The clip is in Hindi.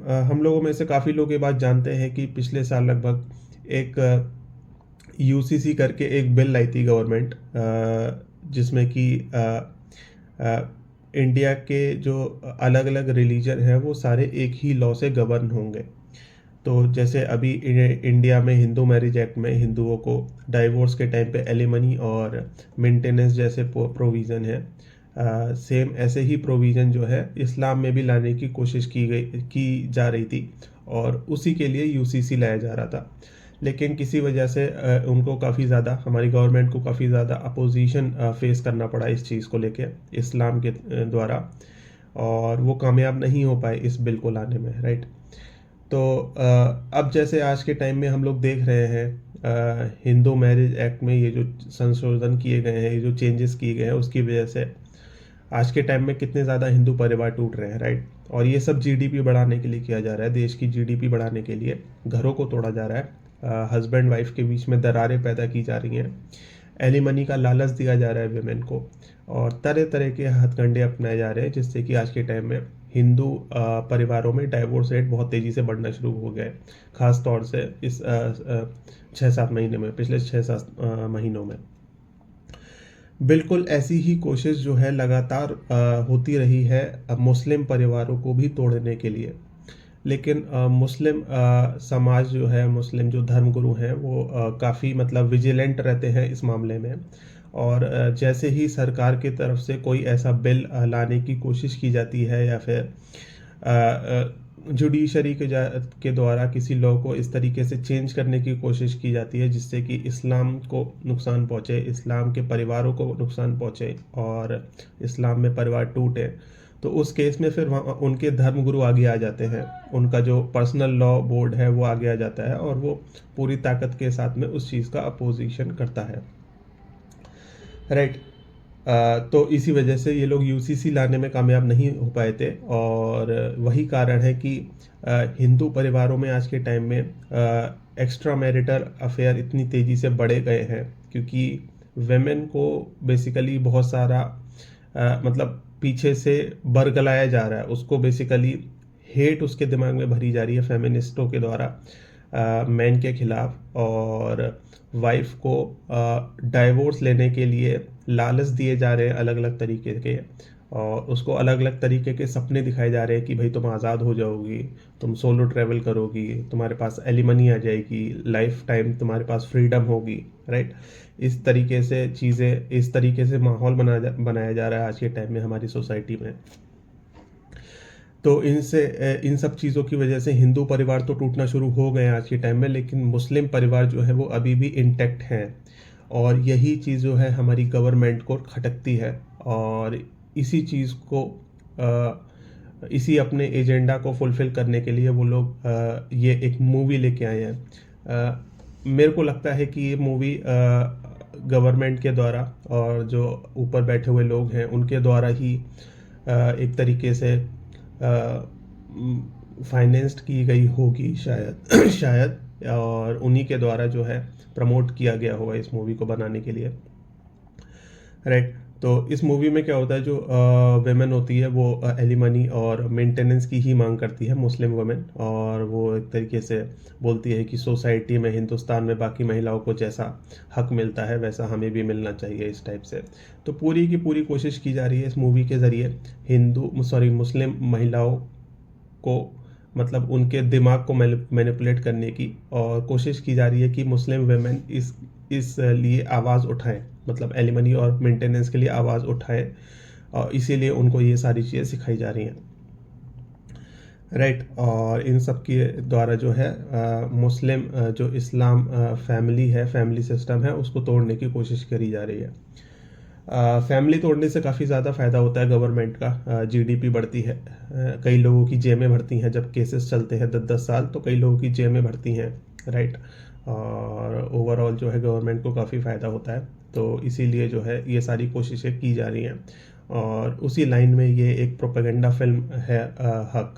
हम लोगों में से काफ़ी लोग ये बात जानते हैं कि पिछले साल लगभग एक यूसीसी करके एक बिल लाई थी गवर्नमेंट, जिसमें कि इंडिया के जो अलग अलग रिलीजन हैं वो सारे एक ही लॉ से गवर्न होंगे। तो जैसे अभी इंडिया में हिंदू मैरिज एक्ट में हिंदुओं को डाइवोर्स के टाइम पे एलिमनी और मेंटेनेंस जैसे प्रोविज़न है, सेम ऐसे ही प्रोविज़न जो है इस्लाम में भी लाने की कोशिश की जा रही थी, और उसी के लिए यूसीसी लाया जा रहा था। लेकिन किसी वजह से उनको काफ़ी ज़्यादा, हमारी गवर्नमेंट को काफ़ी ज़्यादा अपोजिशन फेस करना पड़ा इस चीज़ को लेके इस्लाम के द्वारा, और वो कामयाब नहीं हो पाए इस बिल को लाने में, राइट। तो अब जैसे आज के टाइम में हम लोग देख रहे हैं हिंदू मैरिज एक्ट में ये जो संशोधन किए गए हैं, ये जो चेंजेस किए गए हैं, उसकी वजह से आज के टाइम में कितने ज़्यादा हिंदू परिवार टूट रहे हैं, राइट। और ये सब जीडीपी बढ़ाने के लिए किया जा रहा है, देश की जीडीपी बढ़ाने के लिए घरों को तोड़ा जा रहा है, हस्बैंड वाइफ के बीच में दरारें पैदा की जा रही हैं, एलिमनी का लालच दिया जा रहा है वेमेन को, और तरह तरह के हथकंडे अपनाए जा रहे हैं, जिससे कि आज के टाइम में हिंदू परिवारों में डाइवोर्स रेट बहुत तेज़ी से बढ़ना शुरू हो गया है, ख़ास तौर से इस 6-7 महीने में, पिछले 6-7 महीनों में। बिल्कुल ऐसी ही कोशिश जो है लगातार होती रही है मुस्लिम परिवारों को भी तोड़ने के लिए। लेकिन मुस्लिम समाज जो है, मुस्लिम जो धर्मगुरु हैं वो काफ़ी मतलब विजिलेंट रहते हैं इस मामले में, और जैसे ही सरकार की तरफ से कोई ऐसा बिल लाने की कोशिश की जाती है, या फिर जुडिशरी के द्वारा किसी लॉ को इस तरीके से चेंज करने की कोशिश की जाती है जिससे कि इस्लाम को नुकसान पहुँचे, इस्लाम के परिवारों को नुकसान पहुँचे और इस्लाम में परिवार टूटे, तो उस केस में फिर वहाँ उनके धर्मगुरु आगे आ जाते हैं, उनका जो पर्सनल लॉ बोर्ड है वो आगे आ जाता है, और वो पूरी ताकत के साथ में उस चीज़ का अपोजिशन करता है, राइट। तो इसी वजह से ये लोग यूसीसी लाने में कामयाब नहीं हो पाए थे, और वही कारण है कि हिंदू परिवारों में आज के टाइम में एक्स्ट्रा मैरिटल अफेयर इतनी तेज़ी से बढ़े गए हैं, क्योंकि वेमेन को बेसिकली बहुत सारा मतलब पीछे से बरगलाया जा रहा है, उसको बेसिकली हेट उसके दिमाग में भरी जा रही है फेमिनिस्टों के द्वारा मैन के खिलाफ, और वाइफ को डाइवोर्स लेने के लिए लालच दिए जा रहे हैं अलग अलग तरीके के, और उसको अलग अलग तरीके के सपने दिखाए जा रहे हैं कि भाई तुम आज़ाद हो जाओगी, तुम सोलो ट्रैवल करोगी, तुम्हारे पास एलिमनी आ जाएगी, लाइफ टाइम तुम्हारे पास फ्रीडम होगी, राइट। इस तरीके से चीज़ें, इस तरीके से माहौल बनाया जा रहा है आज के टाइम में हमारी सोसाइटी में। तो इन सब चीज़ों की वजह से हिंदू परिवार तो टूटना शुरू हो गए हैं आज के टाइम में, लेकिन मुस्लिम परिवार जो है वो अभी भी इंटैक्ट हैं, और यही चीज़ जो है हमारी गवर्नमेंट को खटकती है, और इसी चीज़ को इसी अपने एजेंडा को फुलफ़िल करने के लिए वो लोग ये एक मूवी लेके आए हैं। मेरे को लगता है कि ये मूवी गवर्नमेंट के द्वारा और जो ऊपर बैठे हुए लोग हैं उनके द्वारा ही एक तरीके से फाइनेंस्ड की गई होगी शायद शायद, और उन्हीं के द्वारा जो है प्रमोट किया गया होगा इस मूवी को बनाने के लिए, राइट। तो इस मूवी में क्या होता है, जो वेमेन होती है वो एलिमनी और मेंटेनेंस की ही मांग करती है, मुस्लिम वुमेन, और वो एक तरीके से बोलती है कि सोसाइटी में, हिंदुस्तान में बाकी महिलाओं को जैसा हक मिलता है वैसा हमें भी मिलना चाहिए, इस टाइप से। तो पूरी की पूरी कोशिश की जा रही है इस मूवी के ज़रिए मुस्लिम महिलाओं को, मतलब उनके दिमाग को मैनिपुलेट करने की, और कोशिश की जा रही है कि मुस्लिम वेमेन इस लिए आवाज़ उठाएं, मतलब एलिमनी और मेंटेनेंस के लिए आवाज़ उठाएं, और इसीलिए उनको ये सारी चीज़ें सिखाई जा रही हैं, राइट। और इन सब के द्वारा जो है मुस्लिम जो इस्लाम फैमिली है, फैमिली सिस्टम है, उसको तोड़ने की कोशिश करी जा रही है। फैमिली तोड़ने से काफ़ी ज़्यादा फ़ायदा होता है गवर्नमेंट का, जीडीपी बढ़ती है, कई लोगों की जेबें भरती हैं, जब केसेस चलते हैं 10-10 साल तो कई लोगों की जेबें भरती हैं, राइट। और ओवरऑल जो है गवर्नमेंट को काफ़ी फ़ायदा होता है, तो इसीलिए जो है ये सारी कोशिशें की जा रही हैं, और उसी लाइन में ये एक प्रोपेगेंडा फिल्म है हक,